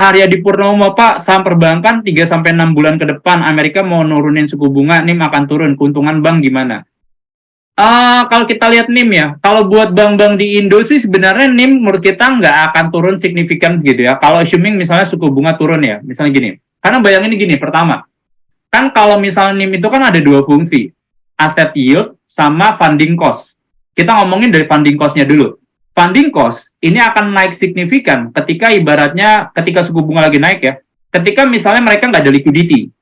Haryadi Purnomo, Pak, saham perbankan 3-6 bulan ke depan Amerika mau nurunin suku bunga, NIM akan turun, keuntungan bank gimana? Kalau kita lihat NIM ya, kalau buat bank-bank di Indo sih sebenarnya NIM menurut kita nggak akan turun signifikan gitu ya. Kalau assuming misalnya suku bunga turun ya, misalnya gini. Karena bayangin gini, pertama, kan kalau misalnya NIM itu kan ada dua fungsi, asset yield sama funding cost. Kita ngomongin dari funding cost-nya dulu. Funding cost ini akan naik signifikan ketika ibaratnya ketika suku bunga lagi naik ya. Ketika misalnya mereka nggak ada liquidity,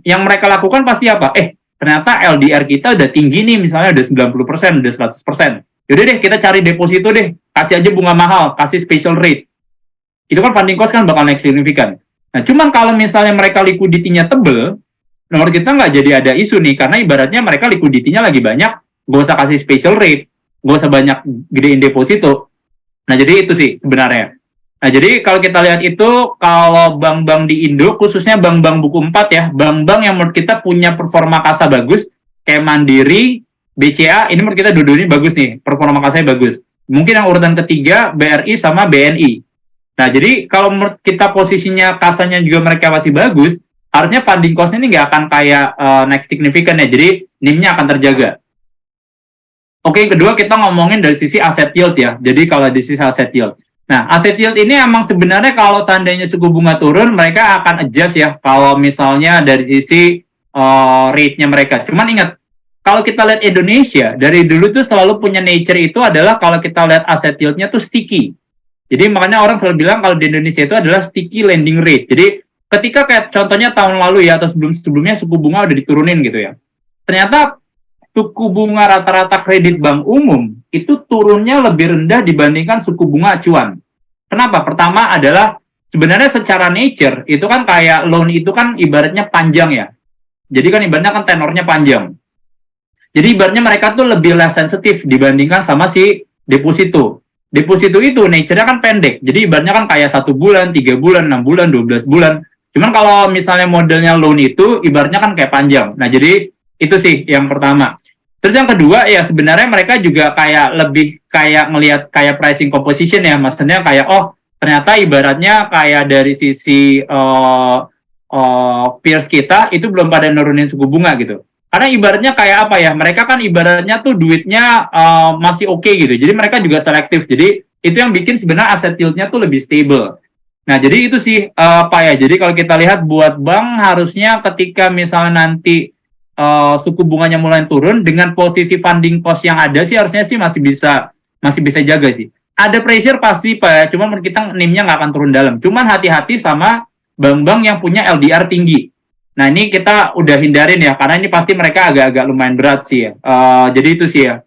yang mereka lakukan pasti apa? Ternyata LDR kita udah tinggi nih, misalnya udah 90%, udah 100%. Yaudah deh, kita cari deposito deh, kasih aja bunga mahal, kasih special rate. Itu kan funding cost kan bakal naik signifikan. Nah, cuman kalau misalnya mereka liquidity-nya tebel, menurut kita nggak jadi ada isu nih, karena ibaratnya mereka liquidity-nya lagi banyak, nggak usah kasih special rate, nggak usah banyak gedein deposito. Nah, jadi itu sih sebenarnya. Nah, jadi kalau kita lihat itu, kalau bank-bank di Indo, khususnya bank-bank buku 4 ya, bank-bank yang menurut kita punya performa kasa bagus, kayak Mandiri, BCA, ini menurut kita dua-duanya bagus nih, performa kasanya bagus. Mungkin yang urutan ketiga, BRI sama BNI. Nah, jadi kalau menurut kita posisinya kasanya juga mereka masih bagus, artinya funding cost-nya ini nggak akan kayak naik signifikan ya, jadi NIM-nya akan terjaga. Oke, yang kedua kita ngomongin dari sisi asset yield ya, jadi kalau di sisi asset yield. Nah, asset yield ini emang sebenarnya kalau tandanya suku bunga turun, mereka akan adjust ya, kalau misalnya dari sisi rate-nya mereka. Cuman ingat, kalau kita lihat Indonesia, dari dulu tuh selalu punya nature itu adalah kalau kita lihat asset yield-nya tuh sticky. Jadi makanya orang selalu bilang kalau di Indonesia itu adalah sticky lending rate. Jadi ketika kayak contohnya tahun lalu ya, atau sebelum-sebelumnya suku bunga udah diturunin gitu ya. Ternyata suku bunga rata-rata kredit bank umum itu turunnya lebih rendah dibandingkan suku bunga acuan. Kenapa? Pertama adalah sebenarnya secara nature itu kan kayak loan itu kan ibaratnya panjang ya. Jadi kan ibaratnya kan tenornya panjang. Jadi ibaratnya mereka tuh lebih less sensitif dibandingkan sama si deposito. Deposito itu nature-nya kan pendek. Jadi ibaratnya kan kayak 1 bulan, 3 bulan, 6 bulan, 12 bulan. Cuman kalau misalnya modelnya loan itu ibaratnya kan kayak panjang. Nah, jadi itu sih yang pertama. Terus yang kedua ya sebenarnya mereka juga kayak lebih kayak ngelihat kayak pricing composition ya, maksudnya kayak ternyata ibaratnya kayak dari sisi peers kita itu belum pada nurunin suku bunga gitu. Karena ibaratnya kayak apa ya, mereka kan ibaratnya tuh duitnya masih oke gitu, jadi mereka juga selektif. Jadi itu yang bikin sebenarnya aset yield-nya tuh lebih stable. Nah jadi itu sih jadi kalau kita lihat buat bank harusnya ketika misalnya nanti suku bunganya mulai turun dengan posisi funding cost yang ada sih harusnya sih masih bisa jaga sih. Ada pressure pasti Pak, cuma menurut kita NIM-nya nggak akan turun dalam. Cuman hati-hati sama bank-bank yang punya LDR tinggi. Nah ini kita udah hindarin ya, karena ini pasti mereka agak-agak lumayan berat sih ya. Jadi itu sih ya.